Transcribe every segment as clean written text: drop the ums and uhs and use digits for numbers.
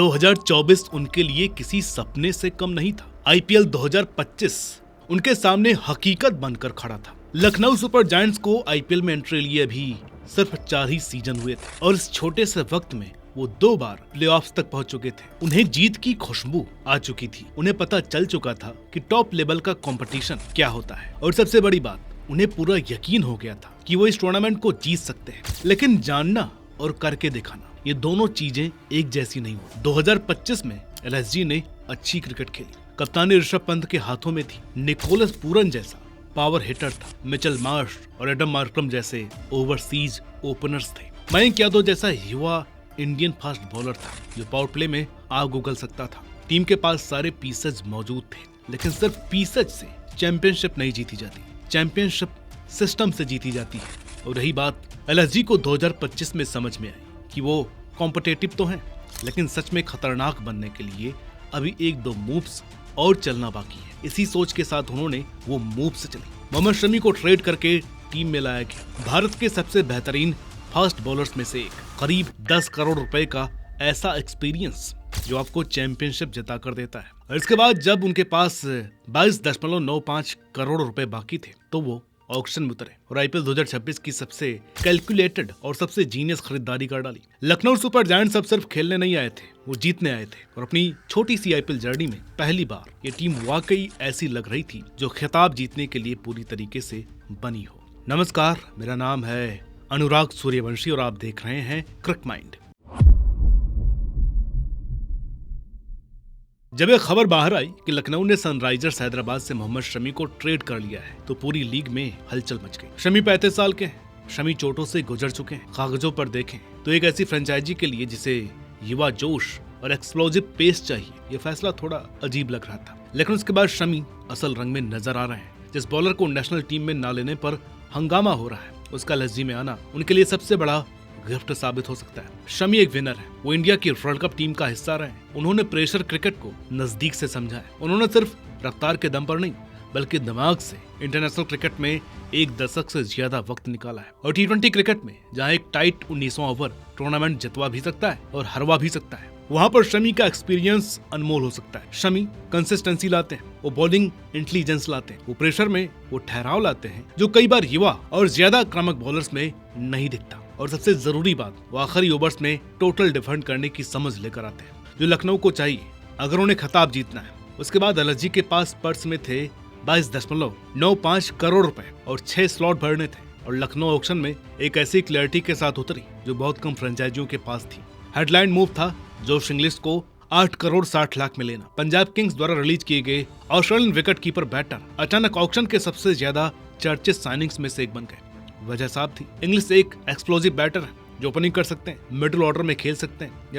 2024 उनके लिए किसी सपने से कम नहीं था। आईपीएल 2025 उनके सामने हकीकत बनकर खड़ा था। लखनऊ सुपर जायंट्स को आईपीएल में एंट्री लिए भी सिर्फ 4 ही सीजन हुए थे और इस छोटे से वक्त में वो 2 बार प्लेऑफ्स तक पहुंच चुके थे। उन्हें जीत की खुशबू आ चुकी थी। उन्हें पता चल चुका था कि टॉप लेवल का कंपटीशन क्या होता है और सबसे बड़ी बात, उन्हें पूरा यकीन हो गया था कि वो इस टूर्नामेंट को जीत सकते हैं। लेकिन जानना और करके दिखाना, ये दोनों चीजें एक जैसी नहीं हुई। 2025 में एलएसजी ने अच्छी क्रिकेट खेली। कप्तानी ऋषभ पंत के हाथों में थी। निकोलस पूरन जैसा पावर हिटर था। मिचेल मार्श और एडम मार्करम जैसे ओवरसीज ओपनर्स थे। मयंक यादव जैसा युवा इंडियन फास्ट बॉलर था जो पावर प्ले में आग उगल सकता था। टीम के पास सारे पीसेज मौजूद थे, लेकिन सिर्फ पीसेज से चैंपियनशिप नहीं जीती जाती, चैंपियनशिप सिस्टम से जीती जाती है। और रही बात, एलएसजी को 2025 में समझ में आई कि वो कॉम्पिटिटिव तो हैं, लेकिन सच में खतरनाक बनने के लिए अभी 1-2 मूव्स और चलना बाकी है। इसी सोच के साथ उन्होंने वो मूव्स चली। मोहम्मद शमी को ट्रेड करके टीम में लाया गया। भारत के सबसे बेहतरीन फास्ट बॉलर्स में से एक, करीब 10 करोड़ रुपए का ऐसा एक्सपीरियंस जो आपको चैंपियनशिप जिता कर देता है। और इसके बाद जब उनके पास 22.95 करोड़ रुपए बाकी थे तो वो ऑक्शन में उतरे और आईपीएल 2026 की सबसे कैलकुलेटेड और सबसे जीनियस खरीदारी कर डाली। लखनऊ सुपर जायंट्स अब सिर्फ खेलने नहीं आए थे, वो जीतने आए थे। और अपनी छोटी सी आईपीएल जर्नी में पहली बार ये टीम वाकई ऐसी लग रही थी जो खिताब जीतने के लिए पूरी तरीके से बनी हो। नमस्कार, मेरा नाम है अनुराग सूर्यवंशी और आप देख रहे हैं क्रिक माइंड। जब यह खबर बाहर आई कि लखनऊ ने सनराइजर्स हैदराबाद से मोहम्मद शमी को ट्रेड कर लिया है तो पूरी लीग में हलचल मच गई। शमी 35 साल के हैं। शमी चोटों से गुजर चुके हैं। कागजों पर देखें तो एक ऐसी फ्रेंचाइजी के लिए जिसे युवा जोश और एक्सप्लोजिव पेस चाहिए, ये फैसला थोड़ा अजीब लग रहा था। लेकिन उसके बाद शमी असल रंग में नजर आ रहे हैं। जिस बॉलर को नेशनल टीम में न लेने पर हंगामा हो रहा है, उसका एलएसजी में आना उनके लिए सबसे बड़ा गिफ्ट साबित हो सकता है। शमी एक विनर है। वो इंडिया की वर्ल्ड कप टीम का हिस्सा रहे। उन्होंने प्रेशर क्रिकेट को नजदीक से समझा है। उन्होंने सिर्फ रफ्तार के दम पर नहीं, बल्कि दिमाग से इंटरनेशनल क्रिकेट में 1 दशक से ज्यादा वक्त निकाला है। और टी20 क्रिकेट में जहां एक टाइट 19वां ओवर टूर्नामेंट जितवा भी सकता है और हरवा भी सकता है, वहां पर शमी का एक्सपीरियंस अनमोल हो सकता है। शमी कंसिस्टेंसी लाते हैं, वो बॉलिंग इंटेलिजेंस लाते हैं, वो प्रेशर में वो ठहराव लाते हैं जो कई बार युवा और ज्यादा आक्रामक बॉलर्स में नहीं दिखता। और सबसे जरूरी बात, वो आखिरी ओवर्स में टोटल डिफेंड करने की समझ लेकर आते हैं जो लखनऊ को चाहिए अगर उन्हें खिताब जीतना है। उसके बाद एलएसजी के पास पर्स में थे 22.95 करोड़ रुपए और 6 स्लॉट भरने थे। और लखनऊ ऑक्शन में एक ऐसी क्लैरिटी के साथ उतरी जो बहुत कम फ्रेंचाइजियों के पास थी। हेडलाइन मूव था जोश इंग्लिश को 8 करोड़ 60 लाख में लेना। पंजाब किंग्स द्वारा रिलीज किए गए ऑस्ट्रेलियन विकेट कीपर बैटर अचानक ऑक्शन के सबसे ज्यादा चर्चित साइनिंग्स में से एक बन गए। वजह साफ थी, इंग्लिश एक एक्सप्लोजिव बैटर है जो ओपनिंग कर सकते हैं, मिडिल ऑर्डर में खेल सकते हैं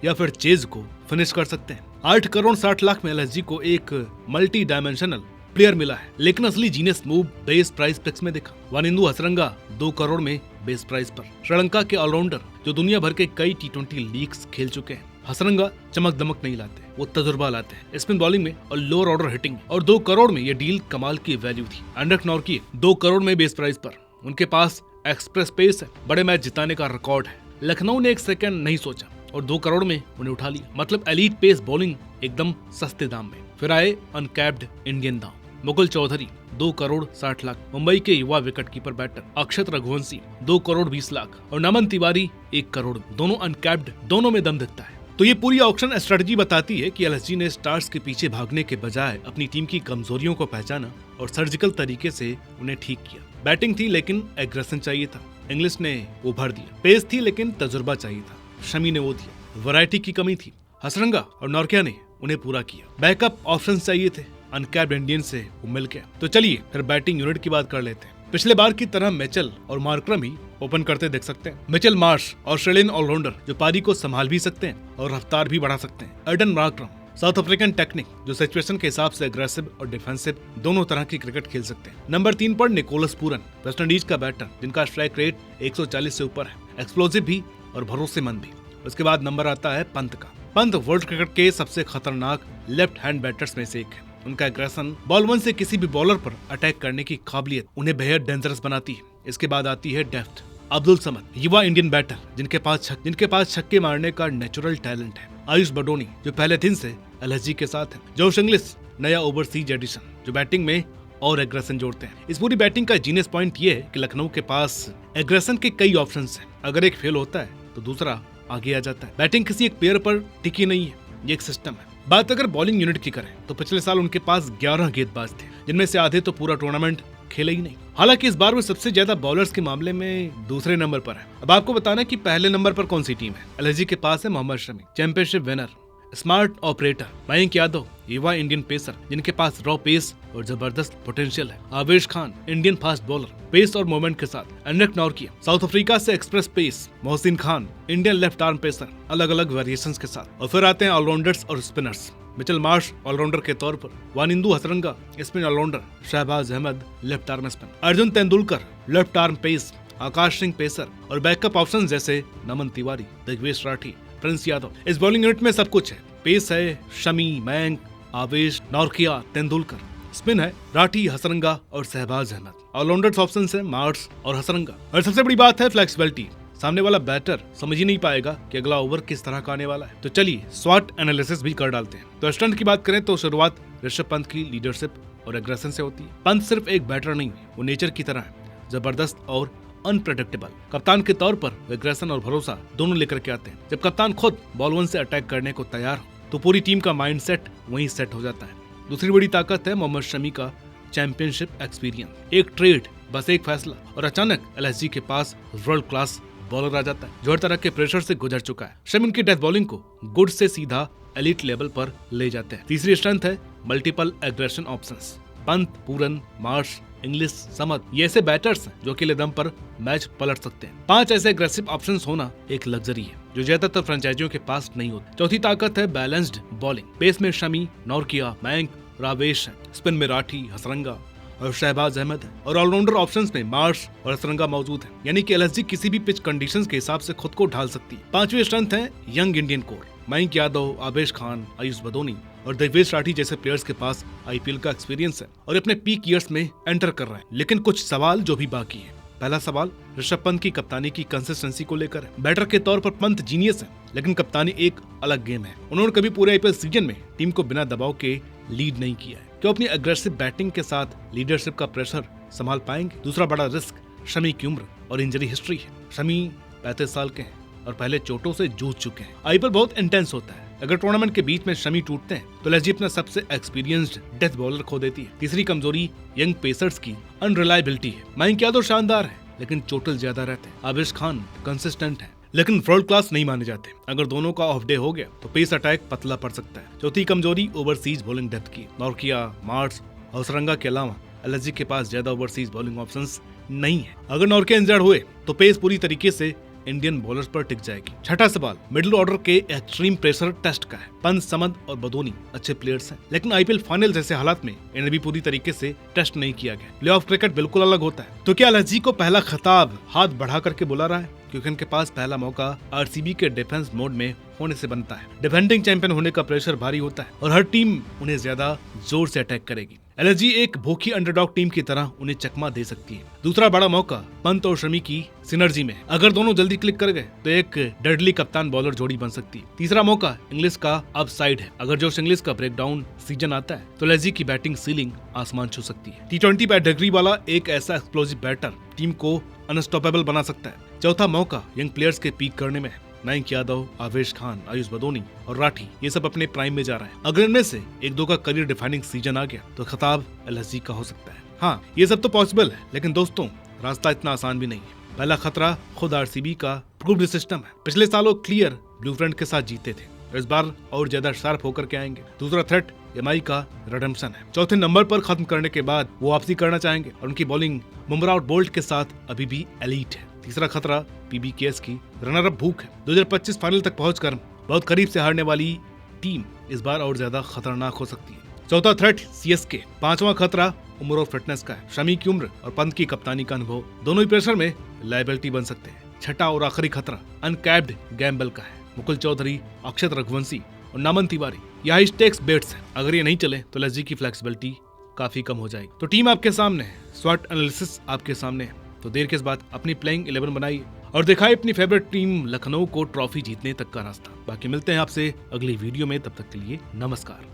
या फिर चेज को फिनिश कर सकते हैं। 8 करोड़ 60 लाख में एलएसजी को एक मल्टी डायमेंशनल प्लेयर मिला है। लेकिन असली genius move base price picks में दिखा। वानिंदु हसरंगा 2 करोड़ में बेस प्राइस पर। श्रीलंका के ऑलराउंडर जो दुनिया भर के कई टी20 लीग्स खेल चुके हैं। हसरंगा चमक दमक नहीं लाते, वो तजुर्बा लाते हैं स्पिन बॉलिंग में और लोअर ऑर्डर हिटिंग। और 2 करोड़ में ये डील कमाल की वैल्यू थी। एंड्रिक नॉर्की 2 करोड़ में बेस प्राइस पर। उनके पास एक्सप्रेस पेस है, बड़े मैच जिताने का रिकॉर्ड है। लखनऊ ने एक सेकंड नहीं सोचा और 2 करोड़ में उन्हें उठा लिया। मतलब एलीट पेस बॉलिंग एकदम सस्ते दाम में। फिर आए अनकैप्ड इंडियन दाम। मुकुल चौधरी 2 करोड़ 60 लाख। मुंबई के युवा विकेट कीपर बैटर अक्षत रघुवंशी 2 करोड़ 20 लाख और नमन तिवारी 1 करोड़। दोनों अनकैप्ड, दोनों में दम दिखता है। तो ये पूरी ऑक्शन स्ट्रेटजी बताती है कि एलएसजी ने स्टार्स के पीछे भागने के बजाय अपनी टीम की कमजोरियों को पहचाना और सर्जिकल तरीके से उन्हें ठीक किया। बैटिंग थी लेकिन एग्रेशन चाहिए था, इंग्लिश ने वो भर दिया। पेस थी लेकिन तजुर्बा चाहिए था, शमी ने वो दिया। वैरायटी की कमी थी, हसरंगा और नॉर्किया ने उन्हें पूरा किया। बैकअप ऑप्शन चाहिए थे, अनकैप्ड इंडियन से वो मिल गया। तो चलिए फिर बैटिंग यूनिट की बात कर लेते हैं। पिछले बार की तरह मिचेल और मार्करम ही ओपन करते देख सकते हैं। मिचेल मार्श ऑस्ट्रेलियन ऑलराउंडर जो पारी को संभाल भी सकते हैं और रफ्तार भी बढ़ा सकते हैं। Aiden Markram South African technique जो सिचुएशन के हिसाब से अग्रेसिव और डिफेंसिव दोनों तरह की क्रिकेट खेल सकते हैं। नंबर 3 पर निकोलस पूरन वेस्ट इंडीज का बैटर जिनका स्ट्राइक रेट 140 से ऊपर है, एक्सप्लोजिव भी और भरोसेमंद भी। उसके बाद नंबर आता है पंत का। पंत वर्ल्ड क्रिकेट के सबसे खतरनाक लेफ्ट हैंड बैटर्स में से एक है। उनका एग्रेशन बॉल 1 से किसी भी बॉलर पर अटैक करने की काबिलियत उन्हें बेहद डेंजरस बनाती है। इसके बाद आती है डेप्थ। अब्दुल समद, युवा इंडियन बैटर जिनके पास छक्के मारने का नेचुरल टैलेंट है। आयुष बडोनी जो पहले दिन से एलएसजी के साथ है। जोश इंग्लिश नया ओवरसीज एडिशन जो बैटिंग में और एग्रेशन जोड़ते हैं। इस पूरी बैटिंग का जीनियस पॉइंट ये है कि लखनऊ के पास एग्रेशन के कई ऑप्शंस हैं। अगर एक फेल होता है तो दूसरा आगे आ जाता है। बैटिंग किसी एक प्लेयर पर टिकी नहीं है, ये एक सिस्टम है। बात अगर बॉलिंग यूनिट की करें तो पिछले साल उनके पास 11 गेंदबाज थे, जिनमें से आधे तो पूरा टूर्नामेंट खेले ही नहीं। हालांकि इस बार वो सबसे ज्यादा बॉलर्स के मामले में दूसरे नंबर पर है। अब आपको बताना कि पहले नंबर पर कौन सी टीम है। एलएसजी के पास है Mohammed Shami, championship winner, smart operator, Mayank Yadav, युवा इंडियन पेसर जिनके पास रॉ पेस और जबरदस्त पोटेंशियल है, Avesh Khan, Indian fast bowler, pace और मूवमेंट के साथ, एनरिक नॉर्किया, साउथ अफ्रीका से express pace, Mohsin Khan, Indian left arm pacer, अलग अलग वेरिएशंस के साथ। और फिर आते हैं ऑलराउंडर्स और स्पिनर्स। मिचेल मार्श ऑलराउंडर के तौर पर, Wanindu Hasaranga spin allrounder, Shahbaz Ahmed left arm spin, Arjun Tendulkar left arm pace, Akash Singh pacer और बैकअप ऑप्शन जैसे नमन तिवारी, दिग्वेश राठी, प्रिंस यादव। इस बॉलिंग यूनिट में सब कुछ है। पेस है शमी, मयंक, आवेश, नॉर्किया, तेंदुलकर। स्पिन है राठी, हसरंगा और शहबाज अहमद। ऑलराउंडर्स ऑप्शन है मार्श और हसरंगा। और सबसे बड़ी बात है फ्लेक्सिबिलिटी। सामने वाला बैटर समझ ही नहीं पाएगा कि अगला ओवर किस तरह का आने वाला है। तो चलिए स्वॉट एनालिसिस भी कर डालते हैं। तो स्टंट की बात करें तो शुरुआत ऋषभ पंत की लीडरशिप और एग्रेशन से होती है। पंत सिर्फ एक बैटर नहीं, वो नेचर की तरह है, जबरदस्त और अनप्रेडिक्टेबल। कप्तान के तौर पर एग्रेशन और भरोसा दोनों लेकर के आते हैं। जब कप्तान खुद बॉल 1 से अटैक करने को तैयार हो तो पूरी टीम का माइंडसेट वहीं सेट हो जाता है। दूसरी बड़ी ताकत है मोहम्मद शमी का चैंपियनशिप एक्सपीरियंस। एक ट्रेड, बस एक फैसला और अचानक एलएसजी के पास वर्ल्ड क्लास बॉलर आ जाता है जो हर तरह के प्रेशर से गुजर चुका है। शमी की डेथ बॉलिंग को गुड से सीधा एलिट लेवल पर ले जाते हैं। तीसरी स्ट्रेंथ है मल्टीपल एग्रेशन ऑप्शंस। पंत, पूरन, मार्श, इंग्लिश, समद ये ऐसे बैटर्स हैं जो अकेले दम पर मैच पलट सकते हैं। 5 ऐसे एग्रेसिव ऑप्शंस होना एक लग्जरी है जो ज्यादातर फ्रेंचाइजियों के पास नहीं होते। चौथी ताकत है बैलेंस्ड बॉलिंग। पेस में शमी, नॉर्किया, मयंक, रावेश है। स्पिन में राठी, हसरंगा और शहबाज अहमद है। और ऑलराउंडर ऑप्शंस में मार्श और हसरंगा मौजूद है, यानी कि एलएसजी किसी भी पिच कंडीशंस के हिसाब से खुद को ढाल सकती है। 5वीं स्ट्रेंथ है young Indian core. Mayank Yadav, आवेश खान, आयुष बडोनी और दिग्वेश राठी जैसे प्लेयर्स के पास आईपीएल का एक्सपीरियंस है और अपने पीक ईयर्स में एंटर कर रहे हैं। लेकिन कुछ सवाल जो भी बाकी है। पहला सवाल ऋषभ पंत की कप्तानी की कंसिस्टेंसी को लेकर है। बैटर के तौर पर पंत जीनियस है, लेकिन कप्तानी एक अलग गेम है। उन्होंने कभी पूरे आईपीएल सीजन में टीम को बिना दबाव के लीड नहीं किया है। क्यों अपनी अग्रेसिव बैटिंग के साथ लीडरशिप का प्रेशर संभाल पाएंगे? दूसरा बड़ा रिस्क शमी की उम्र और इंजरी हिस्ट्री है। शमी 35 साल के हैं और पहले चोटों से जूझ चुके हैं। आईपीएल बहुत इंटेंस होता है। अगर टूर्नामेंट के बीच में शमी टूटते हैं तो एलएसजी अपना सबसे एक्सपीरियंस्ड डेथ बॉलर खो देती है। तीसरी कमजोरी यंग पेसर्स की अनरिलायबिलिटी है। मयंक यादव शानदार है लेकिन चोटल ज्यादा रहते हैं। आवेश खान कंसिस्टेंट है लेकिन वर्ल्ड क्लास नहीं माने जाते। अगर दोनों का ऑफ डे हो गया तो पेस अटैक पतला पड़ सकता है। चौथी कमजोरी ओवरसीज बॉलिंग डेप्थ की। नॉर्किया, मार्श और हसरंगा के अलावा एलएसजी के पास ज्यादा ओवरसीज बॉलिंग ऑप्शंस नहीं है। अगर नॉर्किया इंजर्ड हुए तो पेस पूरी तरीके से इंडियन बॉलर्स पर टिक जाएगी। छठा सवाल मिडिल ऑर्डर के एक्सट्रीम प्रेशर टेस्ट का है। पंत, समद और बडोनी अच्छे प्लेयर्स हैं, लेकिन आईपीएल फाइनल जैसे हालात में इन्हें भी पूरी तरीके से टेस्ट नहीं किया गया। प्लेऑफ क्रिकेट बिल्कुल अलग होता है। तो क्या एलएसजी को पहला खिताब हाथ बढ़ा करके बुला रहा है? क्योंकि इनके पास पहला मौका आरसीबी के डिफेंस मोड में होने से बनता है। डिफेंडिंग चैंपियन होने का प्रेशर भारी होता है और हर टीम उन्हें ज्यादा जोर से अटैक करेगी। एलएसजी एक भूखी अंडरडॉग टीम की तरह उन्हें चकमा दे सकती है। दूसरा बड़ा मौका पंत और शमी की सिनर्जी में। अगर दोनों जल्दी क्लिक कर गए तो एक डेडली कप्तान बॉलर जोड़ी बन सकती है। तीसरा मौका इंग्लिश का अपसाइड है। अगर जोश इंग्लिश का ब्रेकडाउन सीजन आता है तो एलएसजी की बैटिंग सीलिंग आसमान छू सकती है। T20 पेडिग्री वाला एक ऐसा एक्सप्लोसिव बैटर टीम को अनस्टॉपेबल बना सकता है। चौथा मौका यंग प्लेयर्स के पीक करने में है। मयंक यादव, आवेश खान, आयुष बडोनी और राठी ये सब अपने प्राइम में जा रहे हैं। अगर इनमें से एक दो का करियर डिफाइनिंग सीजन आ गया तो खिताब एलएसजी का हो सकता है। हाँ, ये सब तो पॉसिबल है, लेकिन दोस्तों रास्ता इतना आसान भी नहीं है। पहला खतरा खुद आरसीबी का प्रूव्ड सिस्टम है। पिछले सालों क्लियर ब्लूप्रिंट के साथ जीते थे, इस बार और ज्यादा शार्प होकर के आएंगे। दूसरा थ्रेट एमआई का रिडेम्पशन है। चौथे नंबर पर खत्म करने के बाद वो वापसी करना चाहेंगे और उनकी बॉलिंग बुमराह और बोल्ट के साथ अभी भी एलीट है। तीसरा खतरा पीबीकेएस की रनर अप भूख है। 2025 फाइनल तक पहुंचकर बहुत करीब से हारने वाली टीम इस बार और ज्यादा खतरनाक हो सकती है। चौथा थ्रेट सीएसके। पांचवा खतरा उम्र और फिटनेस का है। शमी की उम्र और पंत की कप्तानी का अनुभव दोनों ही प्रेशर में लायबिलिटी बन सकते हैं। छठा और आखिरी खतरा अनकैप्ड गैम्बल का है। मुकुल चौधरी, अक्षत रघुवंशी और नमन तिवारी ये हाई स्टेक्स बेट्स हैं। अगर ये नहीं चले तो एलएसजी की फ्लेक्सिबिलिटी काफी कम हो जाएगी। तो टीम आपके सामने है, स्वॉट एनालिसिस आपके सामने है। तो देर किस बात, अपनी प्लेइंग 11 बनाई और दिखाई अपनी फेवरेट टीम लखनऊ को ट्रॉफी जीतने तक का रास्ता। बाकी मिलते हैं आपसे अगली वीडियो में, तब तक के लिए नमस्कार।